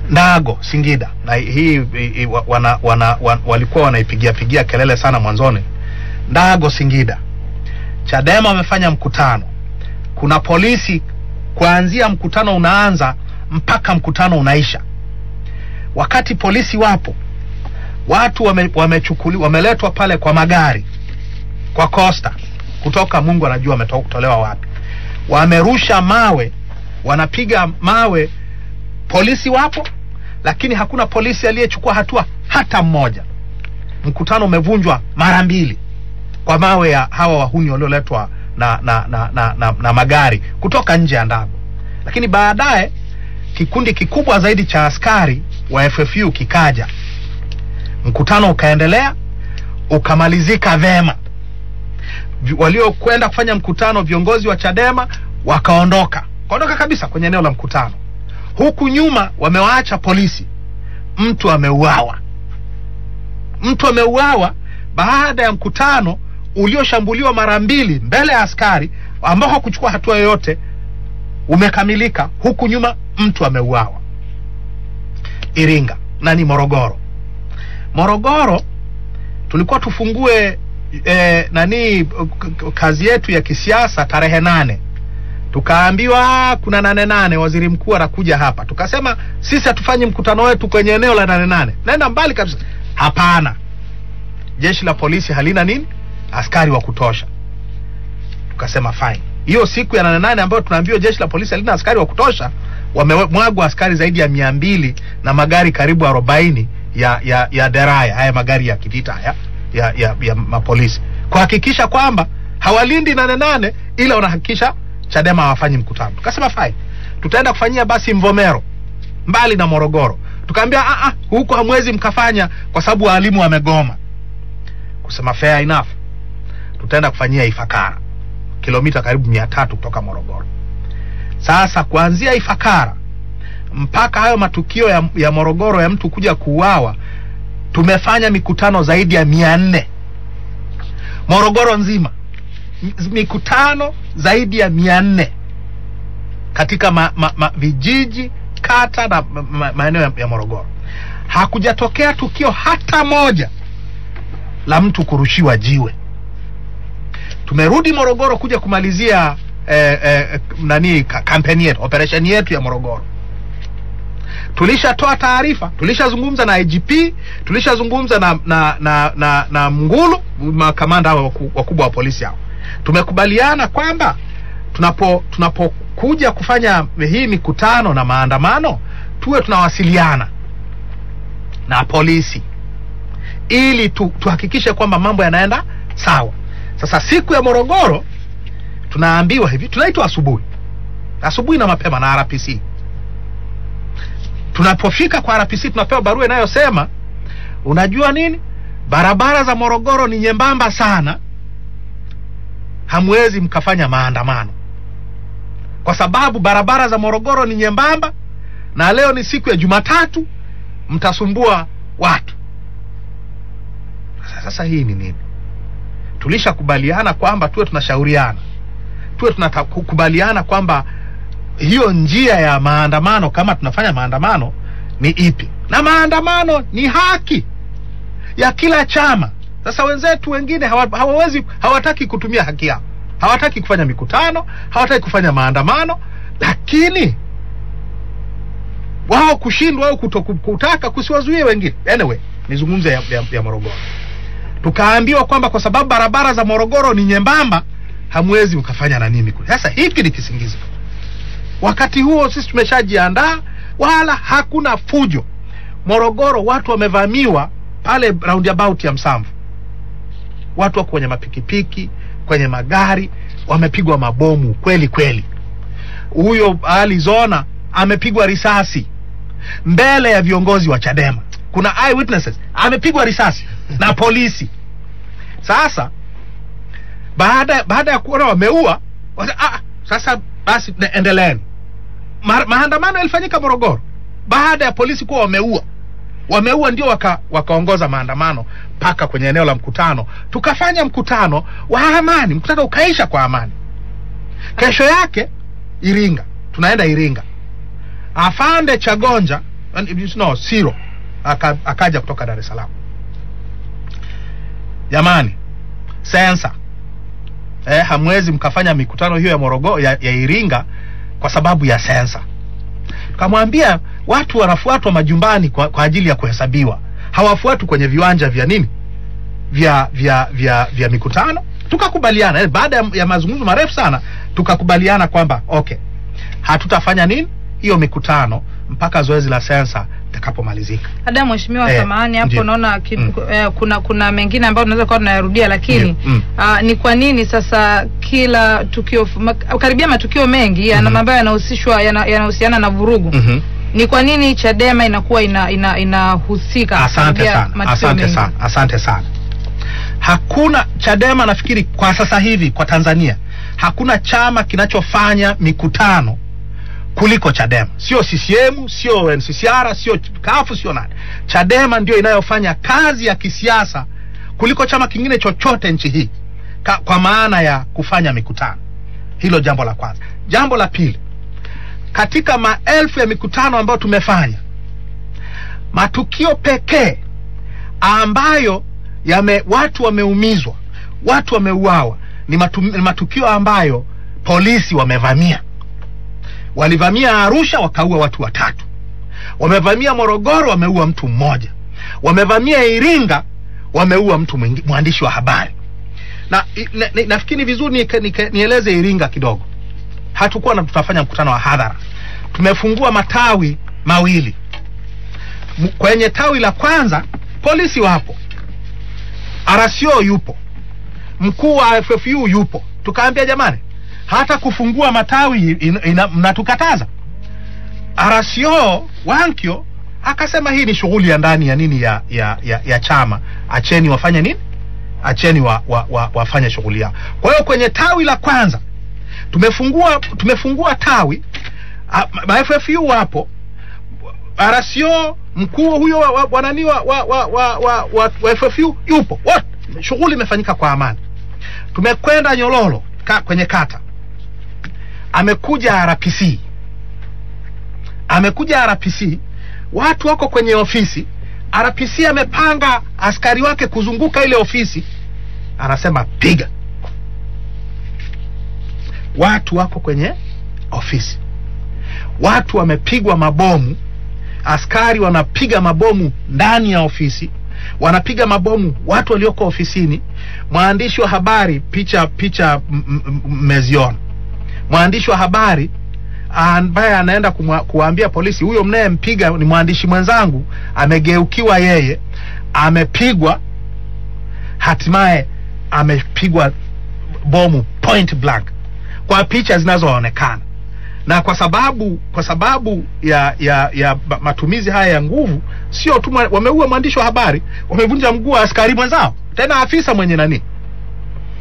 Ndago, Singida, na hii walikuwa wanaipigia kelele sana mwanzoni. Ndago, Singida, Chadema wamefanya mkutano. Kuna polisi kuanzia mkutano unaanza mpaka mkutano unaisha. Wakati polisi wapo, watu wameletwa pale kwa magari, kwa Costa, kutoka Mungu anajua wametolewa wapi. Wamerusha mawe, wanapiga mawe. Polisi wapo, lakini hakuna polisi aliyechukua hatua hata mmoja. Mkutano umevunjwa mara 2 kwa mawe ya hawa wahuni walioletwa na magari kutoka nje ya Ndago. Lakini baadaye kikundi kikubwa zaidi cha askari wa FFU kikaja. Mkutano ukaendelea, ukamalizika vema. Waliokwenda kufanya mkutano, viongozi wa Chadema, wakaondoka kabisa kwenye eneo la mkutano. Huku nyuma wamewaacha polisi. Mtu ameuawa baada ya mkutano ulioshambuliwa mara 2 mbele ya askari ambao hakuchukua hatua yoyote umekamilika. Huku nyuma mtu ameuawa. Iringa, Morogoro tulikuwa tufungue kazi yetu ya kisiasa tarehe 8. Tukaambiwa kuna 8 waziri mkuu anakuja hapa. Tukasema sisi hatufanyi mkutano wetu kwenye eneo la 8. Naenda mbali kabisa. Hapana. Jeshi la polisi halina askari wa kutosha. Tukasema fine. Hiyo siku ya 8 ambayo tunaambiwa jeshi la polisi halina askari wa kutosha, wamemwagwa askari zaidi ya 200 na magari karibu 40 ya deraya, haya magari ya kivita haya ya mapolisi, kuhakikisha kwamba hawalindi 8 ila wanahakikisha Chadema hawafanyi mkutano. Tukasema fine. Tutaenda kufanyia basi Mvomero, mbali na Morogoro. Tukaambia huko hamwezi mkafanya kwa sababu walimu wamegoma. Kusema fair enough. Tutaenda kufanyia Ifakara, kilomita karibu 300 kutoka Morogoro. Sasa kuanzia Ifakara mpaka hayo matukio ya Morogoro ya mtu kuja kuuawa, tumefanya mikutano zaidi ya 400. Morogoro nzima mikutano zaidi ya 400 katika vijiji, kata na maeneo ya Morogoro. Hakujatokea tukio hata moja la mtu kurushiwa jiwe. Tumerudi Morogoro kuja kumalizia kampeni yetu, operation yetu ya Morogoro. Tulishatoa taarifa, tulishazungumza na IGP, tulishazungumza na Mngulu, makamanda wakubwa wa polisi hao. Tumekubaliana kwamba tunapokuja kufanya hii mikutano na maandamano, tuwe tunawasiliana na polisi ili tuhakikishe kwamba mambo yanaenda sawa. Sasa siku ya Morogoro tunaambiwa hivi, tunaitwa asubuhi na mapema na RPC. Tunapofika kwa RPC tunapewa barua inayosema, unajua nini, barabara za Morogoro ni nyembamba sana, hamwezi mkafanya maandamano kwa sababu barabara za Morogoro ni nyembamba na leo ni siku ya Jumatatu, mtasumbua watu. Sasa hii ni nini? Tulishakubaliana kwamba tuwe tunashauriana, tuwe tunakubaliana kwamba hiyo njia ya maandamano, kama tunafanya maandamano, ni ipi, na maandamano ni haki ya kila chama. Sasa wenzetu wengine hawataki kutumia haki yao, hawataki kufanya mikutano, hawataki kufanya maandamano, lakini wao kushindwa au kutaka kusiwazuie wengine. Anyway, nizungumze ya Morogoro. Tukaambiwa kwamba kwa sababu barabara za Morogoro ni nyembamba, hamwezi mkafanya na nini kule. Sasa hiki ni kisingizio. Wakati huo sisi tumeshajiandaa, wala hakuna fujo. Morogoro watu wamevamiwa pale roundabout ya Msamvu. Watu wako kwenye mapikipiki, kwenye magari, wamepigwa mabomu kweli. Huyo Alizona amepigwa risasi mbele ya viongozi wa Chadema. Kuna eyewitnesses, amepigwa risasi na polisi. Sasa baada ya kuona wameua, sasa basi endeleeni. Maandamano yalifanyika Morogoro baada ya polisi kuwa wameua ndio wakaongoza maandamano paka kwenye eneo la mkutano. Tukafanya mkutano wa amani, mkutano ukaisha kwa amani. Kesho yake Iringa, tunaenda Iringa. Afande Chagonja no, Siro akaja kutoka Dar es Salaam. Jamani, sensa hamwezi mkafanya mikutano hiyo ya Morogoro ya Iringa kwa sababu ya sensa. Tukamwambia watu wanafuatwa majumbani kwa ajili ya kuhesabiwa, hawafuatwi kwenye viwanja vya nini, vya mikutano. Tukakubaliana baada ya mazungumzo marefu sana, tukakubaliana kwamba okay, hatutafanya nini hiyo mikutano mpaka zoezi la sensa litakapomalizika. Hada mheshimiwa samahani hapo naona kuna mengine ambayo tunaweza kwa tunayarudia, lakini ni kwa nini sasa kila tukio karibia matukio mengi ambayo yanahusiana na vurugu, ni kwa nini Chadema inakuwa inahusika? Asante sana. Hakuna Chadema, nafikiri kwa sasa hivi kwa Tanzania hakuna chama kinachofanya mikutano kuliko Chadema. Sio CCM, sio NCCR, sio CUF, sio nani. Chadema ndio inayofanya kazi ya kisiasa kuliko chama kingine chochote nchi hii kwa maana ya kufanya mikutano. Hilo jambo la kwanza. Jambo la pili, katika maelfu ya mikutano ambayo tumefanya, matukio pekee ambayo watu wameumizwa, watu wameuawa, ni matukio ambayo polisi wamevamia. Walivamia Arusha wakaua watu 3. Wamevamia Morogoro wameua mtu mmoja. Wamevamia Iringa wameua mtu mwandishi wa habari. Na nafikiri vizuri nieleze Iringa kidogo. Hatukuwa tutafanya mkutano wa hadhara. Tumefungua matawi mawili. Kwenye tawi la kwanza polisi wapo, RCO yupo, mkuu wa FFU yupo. Tukaambia jamani, hata kufungua matawi mnatukataza. RCO Wankyo akasema hii ni shughuli ya ndani ya nini ya chama, acheni wafanye nini, acheni wafanye shughuli yao. Kwa hiyo kwenye tawi la kwanza tumefungua tawi, FFU wapo, RCO mkuu huyo wa FFU yupo, wote shughuli imefanyika kwa amani. Tumekwenda Nyololo kwenye kata, amekuja RPC, watu wako kwenye ofisi, RPC amepanga askari wake kuzunguka ile ofisi, anasema piga. Watu wako kwenye ofisi, watu wamepigwa mabomu, askari wanapiga mabomu ndani ya ofisi, wanapiga mabomu watu walioko ofisini. Mwandishi wa habari, picha mmeziona, mwandishi wa habari ambaye anaenda kuambia polisi huyo mnayempiga ni mwandishi mwenzangu, amegeukiwa yeye, amepigwa, hatimaye amepigwa bomu point blank kwa picha zinazoonekana. Na kwa sababu ya matumizi haya ya nguvu, sio tu wameua mwandishi wa habari, wamevunja mguu wa askari mwenzao, tena afisa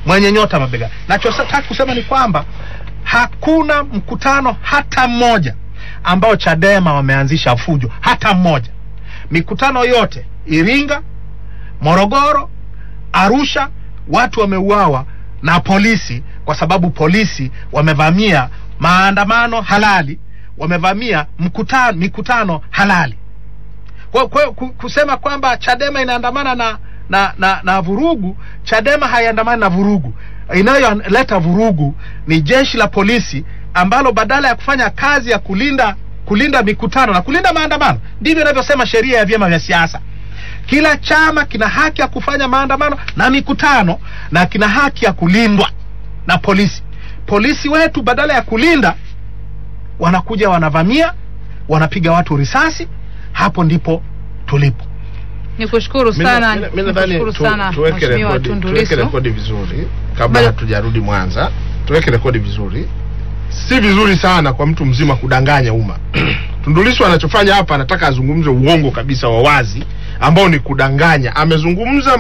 mwenye nyota mabega. Nachotaka kusema ni kwamba hakuna mkutano hata mmoja ambao Chadema wameanzisha fujo, hata mmoja. Mikutano yote Iringa, Morogoro, Arusha, watu wameuawa na polisi kwa sababu polisi wamevamia maandamano halali, wamevamia mikutano halali. Kwa kusema kwamba Chadema inaandamana na vurugu, Chadema haiandamani na vurugu. Inayoleta vurugu ni jeshi la polisi ambalo badala ya kufanya kazi ya kulinda mikutano na kulinda maandamano, ndivyo inavyosema sheria ya vyama vya siasa. Kila chama kina haki ya kufanya maandamano na mikutano na kina haki ya kulindwa na polisi. Polisi wetu badala ya kulinda wanakuja wanavamia, wanapiga watu risasi. Hapo ndipo tulipo. Nikushukuru sana. Mimi nadhani tuweke rekodi vizuri kabla hatujarudi Mwanza. Tuweke rekodi vizuri. Si vizuri sana kwa mtu mzima kudanganya umma. Tundu Lissu anachofanya hapa, anataka azungumze uongo kabisa wa wazi ambao ni kudanganya. Amezungumza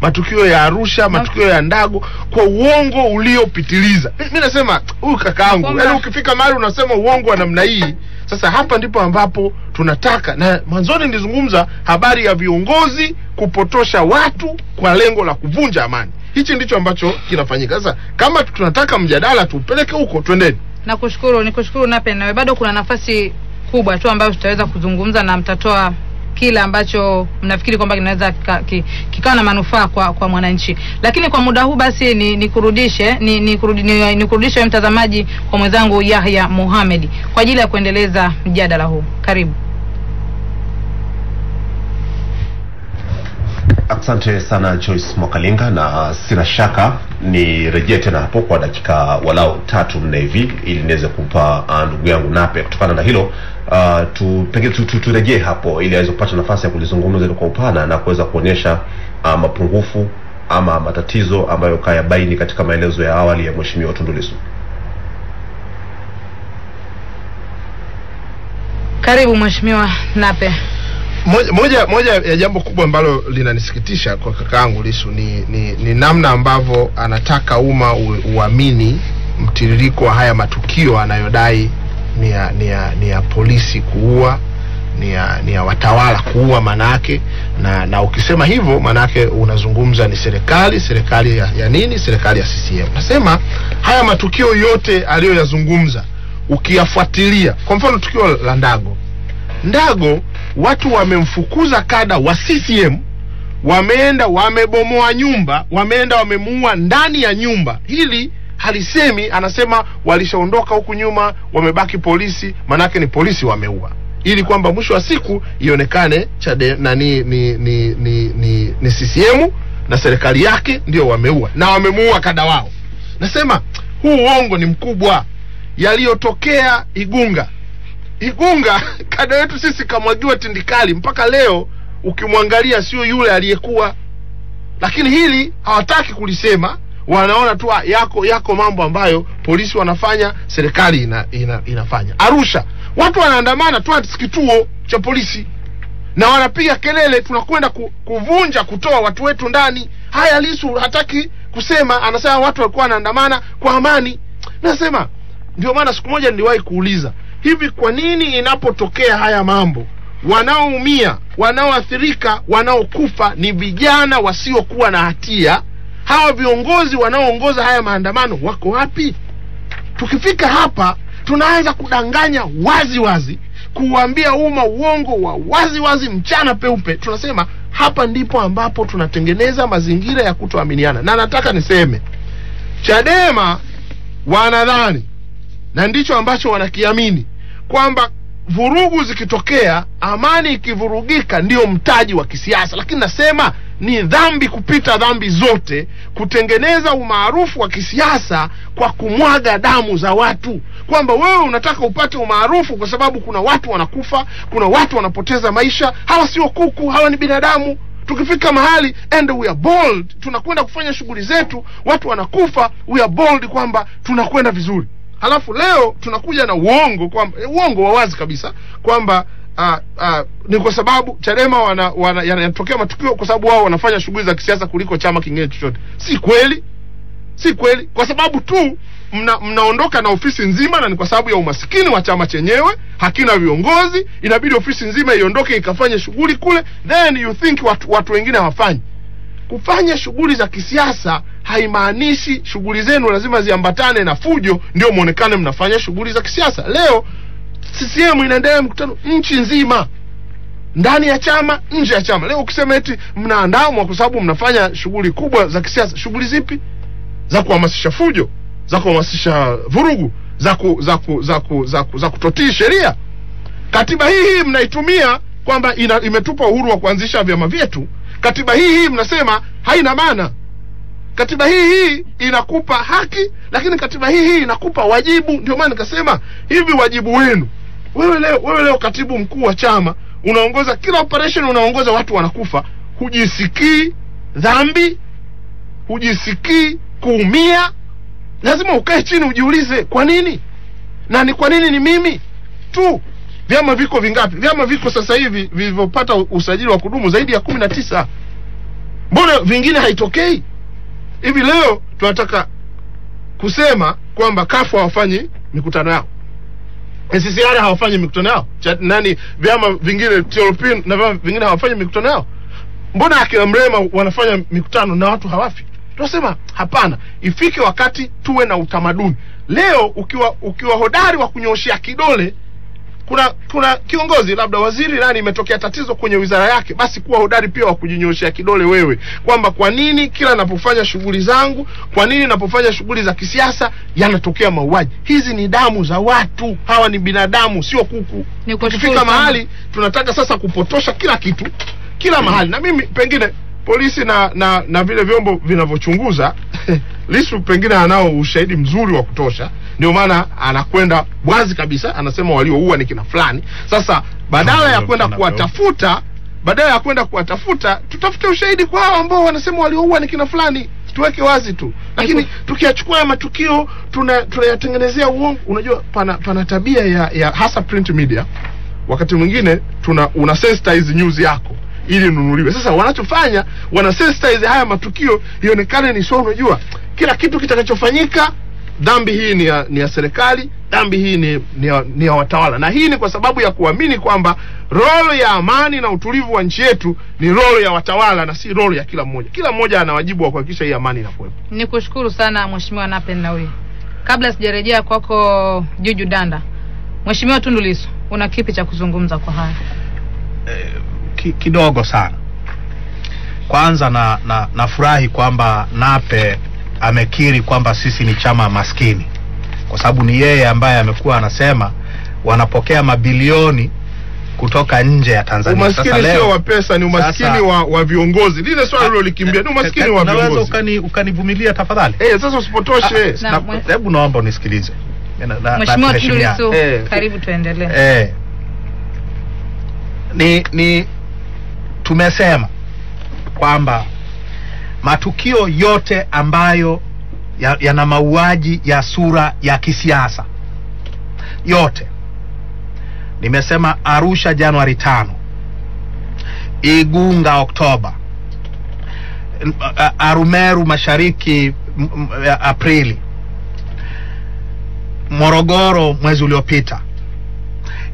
matukio ya Arusha, matukio ya Ndago kwa uongo uliopitiliza. Mimi nasema huyu kakaangu, yaani ukifika mahali unasema uongo wa namna hii, sasa hapa ndipo ambapo tunataka. Na mwanzoni nilizungumza habari ya viongozi kupotosha watu kwa lengo la kuvunja amani. Hichi ndicho ambacho kinafanyika. Sasa kama tunataka mjadala tupeleke huko, twendeni. Nikushukuru Nape, na bado kuna nafasi vikubwa tu ambavyo tutaweza kuzungumza na mtatoa kile ambacho mnafikiri kwamba kinaweza kikawa na manufaa kwa mwananchi. Lakini kwa muda huu basi nikurudishe mtazamaji kwa mwenzangu Yahya Mohamed kwa ajili ya kuendeleza mjadala huu. Karibu. Asante sana Joyce Mwakalinga, na sina shaka ni rejea tena hapo kwa dakika walau 3-4 hivi ili niweze kumpa ndugu yangu Nape. Kutokana na hilo turejee hapo ili aweze kupata nafasi ya kulizungumza kwa upana na kuweza kuonyesha mapungufu ama matatizo ambayo kaya baini katika maelezo ya awali ya Mheshimiwa Tundu Lissu. Karibu Mheshimiwa Nape. Moja ya jambo kubwa ambalo linanisikitisha kwa kakaangu Lissu ni namna ambavyo anataka umma uamini mtiririko wa haya matukio anayodai ni ya polisi kuua, ni ya watawala kuua manake, na ukisema hivyo manake unazungumza ni serikali ya nini? Serikali ya CCM. Nasema haya matukio yote aliyoyazungumza ukiyafuatilia, kwa mfano tukio la Ndago watu wamemfukuza kada wa CCM, wameenda wamebomoa nyumba, wameenda wamemuua ndani ya nyumba. Hili halisemi, anasema walishaondoka huku nyuma, wamebaki polisi, manake ni polisi wameua, ili kwamba mwisho wa siku ionekane ni CCM na serikali yake ndio wameua na wamemuua kada wao. Nasema huu uongo ni mkubwa. Yaliyotokea Igunga kada wetu sisi kamwagiwa tindikali, mpaka leo ukimwangalia sio yule aliyekuwa. Lakini hili hawataki kulisema, wanaona tu yako mambo ambayo polisi wanafanya, serikali inafanya. Arusha watu wanaandamana tu kituo cha polisi na wanapiga kelele, tunakwenda kuvunja, kutoa watu wetu ndani. Haya Lissu hataki kusema, anasema watu walikuwa wanaandamana kwa amani. Nasema ndio maana siku moja niliwahi kuuliza, hivi kwa nini inapotokea haya mambo wanaoumia, wanaoathirika, wanaokufa ni vijana wasiokuwa na hatia? Hawa viongozi wanaoongoza haya maandamano wako wapi? Tukifika hapa tunaanza kudanganya wazi, kuambia umma uongo wa wazi mchana peupe. Tunasema hapa ndipo ambapo tunatengeneza mazingira ya kutoaminiana. Na nataka niseme Chadema wanadhani, na ndicho ambacho wanakiamini, kwamba vurugu zikitokea, amani ikivurugika ndio mtaji wa kisiasa. Lakini nasema ni dhambi kupita dhambi zote kutengeneza umaarufu wa kisiasa kwa kumwaga damu za watu. Kwamba wewe unataka upate umaarufu kwa sababu kuna watu wanakufa, kuna watu wanapoteza maisha. Hawa sio kuku, hawa ni binadamu. Tukifika mahali and we are bold, tunakwenda kufanya shughuli zetu, watu wanakufa, we are bold kwamba tunakwenda vizuri. Halafu leo tunakuja na uongo wa wazi kabisa kwamba ni kwa sababu Chadema yanatokea matukio kwa sababu wao wanafanya shughuli za kisiasa kuliko chama kingine chochote. Si kweli. Kwa sababu tu mnaondoka na ofisi nzima, na ni kwa sababu ya umasikini wa chama chenyewe, hakina viongozi, inabidi ofisi nzima iondoke ikafanye shughuli kule, then you think watu wengine hawafanyi. Kufanya shughuli za kisiasa haimaanishi shughuli zenu lazima ziambatane na fujo ndio muonekane mnafanya shughuli za kisiasa. Leo CCM inaendelea mkutano nchi nzima, ndani ya chama, nje ya chama. Leo ukisema eti mnaandamwa kwa sababu mnafanya shughuli kubwa za kisiasa, shughuli zipi? Za kuhamasisha fujo, za kuhamasisha vurugu, za kutotii sheria. Katiba hii mnaitumia kwamba imetupa uhuru wa kuanzisha vyama vyetu. Katiba hii mnasema haina maana. Katiba hii inakupa haki, lakini katiba hii inakupa wajibu. Ndio maana nikasema hivi, wajibu wenu wewe leo katibu mkuu wa chama, unaongoza kila operation, unaongoza watu wanakufa, hujisikii dhambi, hujisikii kuumia? Lazima ukae chini ujiulize kwa nini? Na ni kwa nini ni mimi tu? Vyama viko vingapi? Vyama viko sasa hivi vilivyopata usajili wa kudumu zaidi ya 19. Mbona vingine haitokei? Hivi leo tunataka kusema kwamba kafu hawafanyi mikutano yao, NCCR hawafanyi mikutano yao, vyama vingine TLP na vyama vingine hawafanyi mikutano yao. Mbona akina Mrema wanafanya mikutano na watu hawafi? Tunasema hapana, ifike wakati tuwe na utamaduni. Leo ukiwa hodari wa kunyoshia kidole kuna kiongozi labda waziri nani imetokea tatizo kwenye wizara yake, basi kuwa hodari pia wa kujinyoshia kidole wewe kwamba kwa nini kila ninapofanya shughuli zangu, kwa nini ninapofanya shughuli za kisiasa yanatokea mauaji. Hizi ni damu za watu, hawa ni binadamu, sio kuku. Tukifika mahali tunataka sasa kupotosha kila kitu kila mahali. Na mimi pengine polisi na vile vyombo vinavyochunguza Lissu pengine anao ushahidi mzuri wa kutosha, ndio maana anakwenda wazi kabisa anasema walioua ni kina fulani. Sasa badala ya kwenda kuwatafuta, tutafute ushahidi kwa hao ambao wanasema walioua ni kina fulani, tuweke wazi tu. Lakini tukiachukua ya matukio tunayatengenezea uongo. Unajua pana tabia ya hasa print media, wakati mwingine una sensitize news yako ili nunuliwe. Sasa wanachofanya wana sensitize haya matukio ionekane ni sio, unajua kila kitu kitakachofanyika dhambi hii ni ya serikali, dhambi hii ni ya watawala. Na hii ni kwa sababu ya kuamini kwamba role ya amani na utulivu wa nchi yetu ni role ya watawala na si role ya kila mmoja. Kila mmoja ana wajibu wa kuhakikisha hii amani inakuwepo. Nikushukuru sana Mheshimiwa Nape Nnauye. Kabla sijarejea kwako Juju Danda, Mheshimiwa Tundu Lissu, una kipi cha kuzungumza kwa haya? Kidogo sana. Kwanza nafurahi kwamba Nape amekiri kwamba sisi ni chama maskini, kwa sababu ni yeye ambaye amekuwa anasema wanapokea mabilioni kutoka nje ya Tanzania. Umaskini sio wa pesa, ni umaskini wa viongozi. Lile swali hilo likimbia, ni umaskini wa viongozi. Unaweza ukanivumilia tafadhali? Sasa usipotoshe. Hebu naomba unisikilize. Mheshimiwa Tundu Lissu, karibu tuendelee. Ni tumesema kwamba matukio yote ambayo yana mauaji ya sura ya kisiasa yote, nimesema Arusha Januari 5, Igunga Oktoba, Arumeru Mashariki Aprili, Morogoro mwezi uliopita,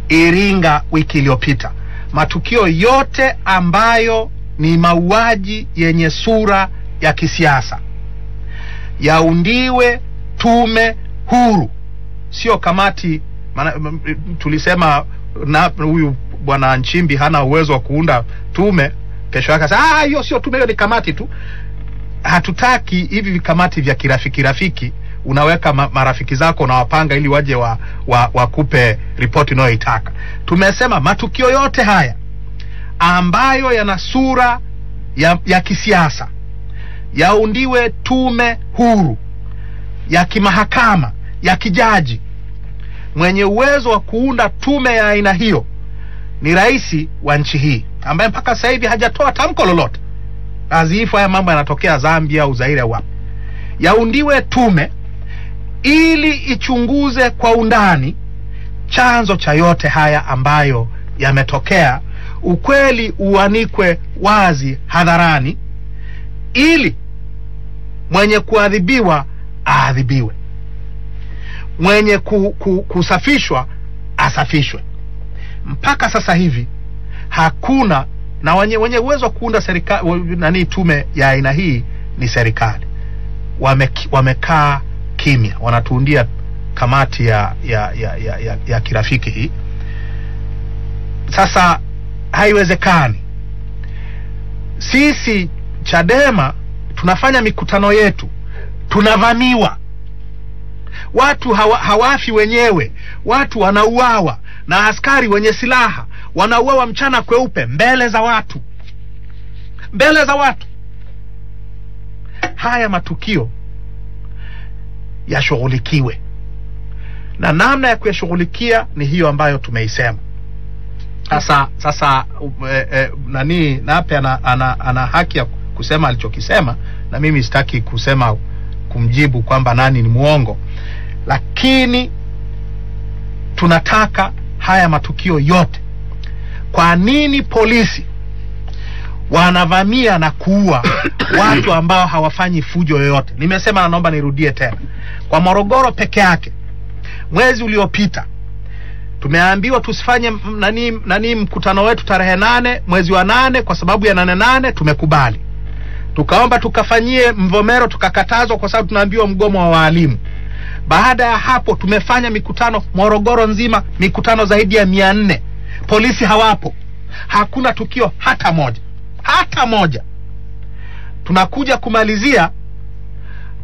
Iringa wiki iliyopita, matukio yote ambayo ni mauaji yenye sura ya kisiasa yaundiwe tume huru, sio kamati. Tulisema na huyu bwana Nchimbi hana uwezo wa kuunda tume, kesho yake sasa hiyo sio tume, hiyo ni kamati tu. Hatutaki hivi vikamati vya kirafiki. Unaweka marafiki zako na wapanga ili waje wakupe ripoti unayoitaka. Tumesema matukio yote haya ambayo yana sura ya kisiasa yaundiwe tume huru ya kimahakama ya kijaji. Mwenye uwezo wa kuunda tume ya aina hiyo ni rais wa nchi hii, ambaye mpaka sasa hivi hajatoa tamko lolote. Azifu haya mambo yanatokea Zambia au Zaire wapi. Yaundiwe tume ili ichunguze kwa undani chanzo cha yote haya ambayo yametokea, ukweli uanikwe wazi hadharani, ili mwenye kuadhibiwa aadhibiwe, mwenye kusafishwa asafishwe. Mpaka sasa hivi hakuna, na wenye uwezo wa kuunda serikali tume ya aina hii ni serikali. Wamekaa kimya, wanatuundia kamati ya kirafiki hii. Sasa haiwezekani. Sisi Chadema tunafanya mikutano yetu, tunavamiwa. Watu hawafi wenyewe, watu wanauawa na askari wenye silaha, wanauawa mchana kweupe mbele za watu. Haya matukio yashughulikiwe, na namna ya kuyashughulikia ni hiyo ambayo tumeisema. Sasa Nape ana haki ya kusema alichokisema, na mimi sitaki kumjibu kwamba nani ni muongo, lakini tunataka haya matukio yote. Kwa nini polisi wanavamia na kuua watu ambao hawafanyi fujo yoyote? Nimesema na naomba nirudie tena. Kwa Morogoro peke yake mwezi uliopita tumeambiwa tusifanye mkutano wetu tarehe 8 mwezi wa 8 kwa sababu ya 8/8. Tumekubali. Tukaomba tukafanyie Mvomero, tukakatazwa kwa sababu tunaambiwa mgomo wa walimu. Baada ya hapo tumefanya mikutano Morogoro nzima, mikutano zaidi ya 400. Polisi hawapo, hakuna tukio hata moja. Tunakuja kumalizia,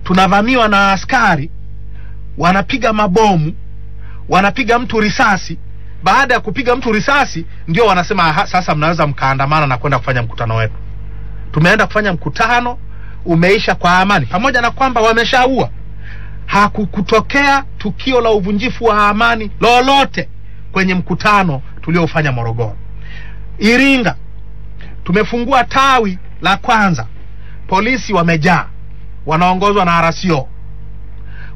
tunavamiwa na askari, wanapiga mabomu, wanapiga mtu risasi. Baada ya kupiga mtu risasi ndio wanasema sasa mnaweza mkaandamana na kwenda kufanya mkutano wetu. Tumeenda kufanya mkutano, umeisha kwa amani, pamoja na kwamba wameshaua. Hakukutokea tukio la uvunjifu wa amani lolote kwenye mkutano tuliofanya Morogoro. Iringa tumefungua tawi la kwanza, polisi wamejaa, wanaongozwa na RCO.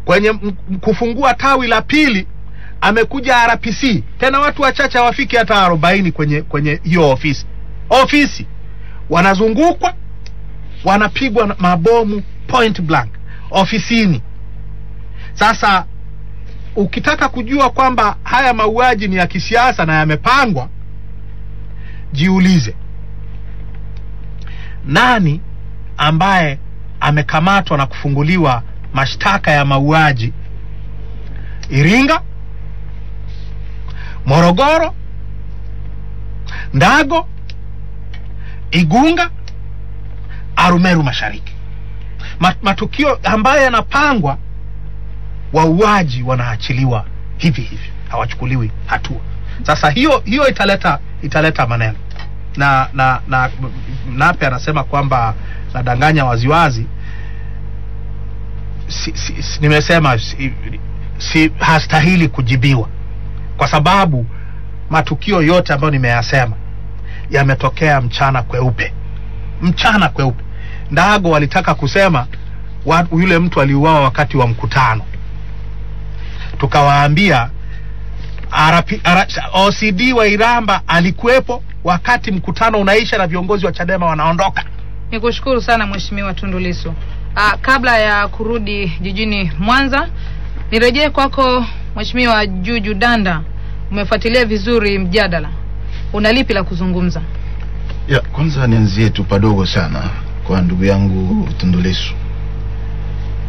Kwenye kufungua tawi la pili amekuja RPC, tena watu wachache hawafiki hata 40 kwenye hiyo ofisi. Wanazungukwa, wanapigwa mabomu point blank ofisini. Sasa ukitaka kujua kwamba haya mauaji ni ya kisiasa na yamepangwa, jiulize nani ambaye amekamatwa na kufunguliwa mashtaka ya mauaji Iringa, Morogoro, Ndago, Igunga, Arumeru Mashariki. Matukio ambayo yanapangwa, wauaji wanaachiliwa hivi, hawachukuliwi hatua. Sasa hiyo italeta maneno. Na Nape anasema kwamba nadanganya waziwazi. Nimesema hastahili kujibiwa, kwa sababu matukio yote ambayo nimeyasema yametokea mchana kweupe. Ndago walitaka kusema yule mtu aliuawa wakati wa mkutano. Tukawaambia OCD wa Iramba alikuwepo wakati mkutano unaisha na viongozi wa Chadema wanaondoka. Nikushukuru sana Mheshimiwa Tundu Lissu. Kabla ya kurudi jijini Mwanza, nirejee kwako Mheshimiwa Juju Danda. Umefuatilia vizuri mjadala, una lipi la kuzungumza? Kwanza nianzie tu padogo sana kwa ndugu yangu Tundu Lissu.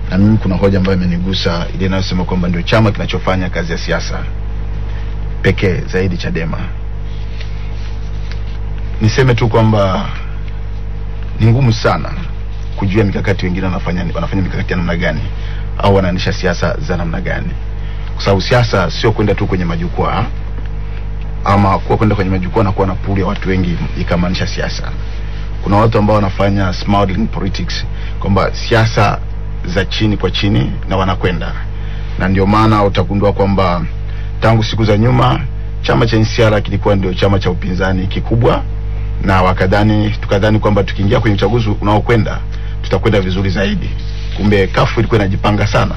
Na mimi kuna hoja ambayo imenigusa, ile inayosema kwamba ndio chama kinachofanya kazi ya siasa pekee zaidi Chadema. Niseme tu kwamba ni ngumu sana kujua mikakati wengine wanafanya mikakati ya namna gani au wanaanisha siasa za namna gani. Kwa sababu siasa sio kwenda tu kwenye majukwaa ama kwenda kwenye majukwaa na kuwa na pool ya watu wengi ikamaanisha siasa. Kuna watu ambao wanafanya smuggling politics, kwamba siasa za chini kwa chini na wanakwenda. Na ndio maana utagundua kwamba tangu siku za nyuma chama cha NCCR kilikuwa ndio chama cha upinzani kikubwa, na tukadhani kwamba tukiingia kwenye uchaguzi unaokwenda tutakwenda vizuri zaidi. Kumbe kafu ilikuwa inajipanga sana.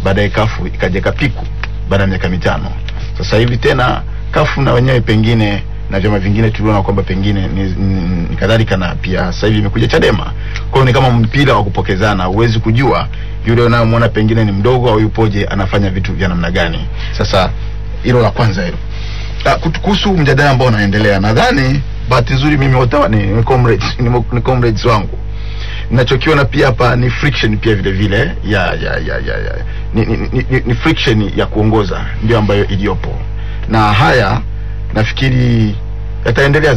Baadaye kafu ikaja kapiku baada ya miaka 5. Sasa hivi tena kafu na wenyewe pengine na vyama vingine tuliona kwamba pengine ni kadhalika, na pia sasa hivi imekuja Chadema. Kwa hiyo ni kama mpira wa kupokezana, huwezi kujua yule unayemwona pengine ni mdogo au yupoje anafanya vitu vya namna gani. Sasa hilo la kwanza hilo. Kuhusu mjadala ambao unaendelea, nadhani bahati nzuri mimi wote ni comrades wangu. Ninachokiona pia hapa ni friction pia vile ni friction ya kuongoza ndio ambayo iliyopo. Na haya nafikiri yataendelea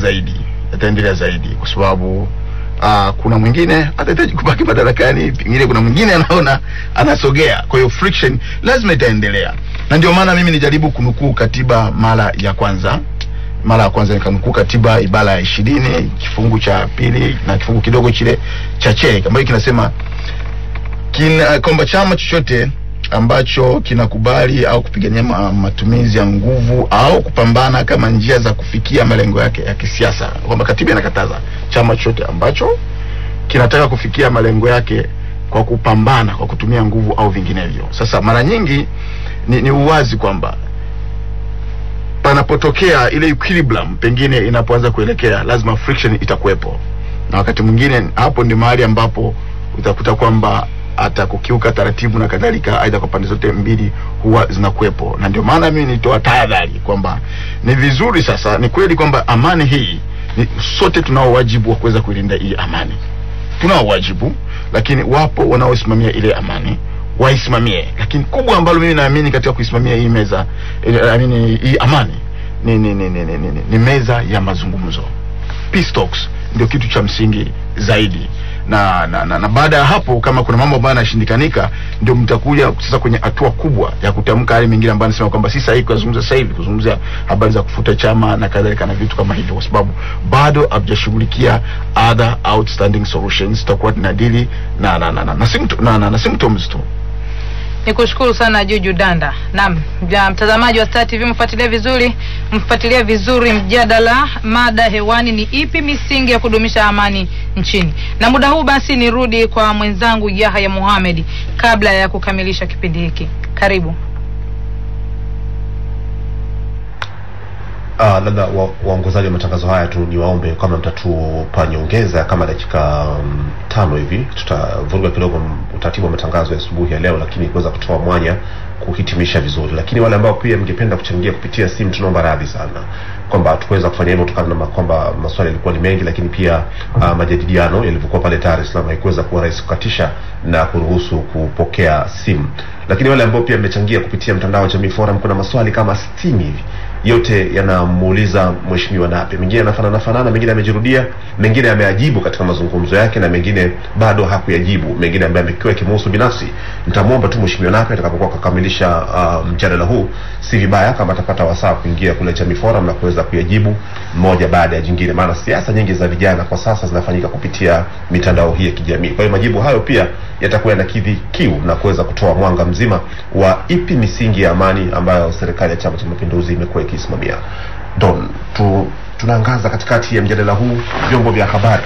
zaidi kwa sababu kuna mwingine atahitaji kubaki madarakani, pengine kuna mwingine anaona anasogea. Kwa hiyo friction lazima itaendelea. Na ndio maana mimi nijaribu kunukuu katiba mara ya kwanza nikanukuu katiba ibara ya 20 kifungu cha 2 na kifungu kidogo chile cha che, ambacho kinasema kwamba chama chochote ambacho kinakubali au kupigania matumizi ya nguvu au kupambana kama njia za kufikia malengo yake ya kisiasa, kwamba katiba inakataza chama chochote ambacho kinataka kufikia malengo yake kwa kupambana kwa kutumia nguvu au vinginevyo. Sasa mara nyingi ni uwazi kwamba panapotokea ile equilibrium pengine inapoanza kuelekea, lazima friction itakuwepo. Na wakati mwingine hapo ndi mahali ambapo utakuta kwamba atakukiuka taratibu na kadhalika, aidha kwa pande zote mbili huwa zinakuwepo. Na ndio maana mimi nitoa tahadhari kwamba ni vizuri sasa, ni kweli kwamba amani hii sote tunao wajibu wa kuweza kuilinda hii amani. Tunao wajibu, lakini wapo wanaosimamia ile amani, waisimamie. Lakini kubwa ambalo mimi naamini katika kuisimamia hii meza, hii amani ni meza ya mazungumzo. Peace talks ndio kitu cha msingi zaidi. Na baada ya hapo, kama kuna mambo ambayo yanashindikanika, ndio mtakuja sasa kwenye hatua kubwa ya kutamka yale mengine ambayo nasema kwamba si sahihi kuzungumza sasa hivi, kuzungumzia habari za kufuta chama na kadhalika na vitu kama hivyo, kwa sababu bado hatujashughulikia other outstanding solutions. Tutakuwa tunadili na symptoms tu. Nikushukuru sana Juju Danda. Naam, mtazamaji wa Star TV, mfuatilie vizuri mjadala. Mada hewani ni ipi misingi ya kudumisha amani nchini. Na muda huu basi nirudi kwa mwenzangu Yahya Mohamed kabla ya kukamilisha kipindi hiki. Karibu. Labda waongozaji wa matangazo haya tu niwaombe kama mtatupa nyongeza kama dakika 5 hivi, tutavuruga kidogo utaratibu wa matangazo ya asubuhi ya leo, lakini kuweza kutoa mwanya kuhitimisha vizuri. Lakini wale ambao pia mngependa kuchangia kupitia simu, tunaomba radhi sana kwamba tuweza kufanya hivyo kutokana na kwamba maswali yalikuwa ni mengi, lakini pia majadiliano yalivyokuwa pale Dar es Salaam haikuweza kuwa rahisi kukatisha na kuruhusu kupokea simu. Lakini wale ambao pia mmechangia kupitia mtandao wa Jamii Forum, kuna maswali kama 60 hivi, yote yanamuuliza Mheshimiwa Nape. Mengine yanafanana, mengine yamejirudia, mengine yameajibu katika mazungumzo yake, na mengine bado hakuyajibu, mengine ambaye amekiwa kimhusu binafsi. Nitamwomba tu Mheshimiwa Nape atakapokuwa kukamilisha mjadala huu, si vibaya kama atapata wasaa kuingia kule Jamii Forum na kuweza kuyajibu moja baada ya jingine, maana siasa nyingi za vijana kwa sasa zinafanyika kupitia mitandao hii ya kijamii. Kwa hiyo majibu hayo pia yatakuwa yanakidhi kiu na kuweza kutoa mwanga mzima wa ipi misingi ya amani ambayo serikali ya Chama cha Mapinduzi imekuwa ikisimamia. Tunaangaza katikati ya mjadala huu vyombo vya habari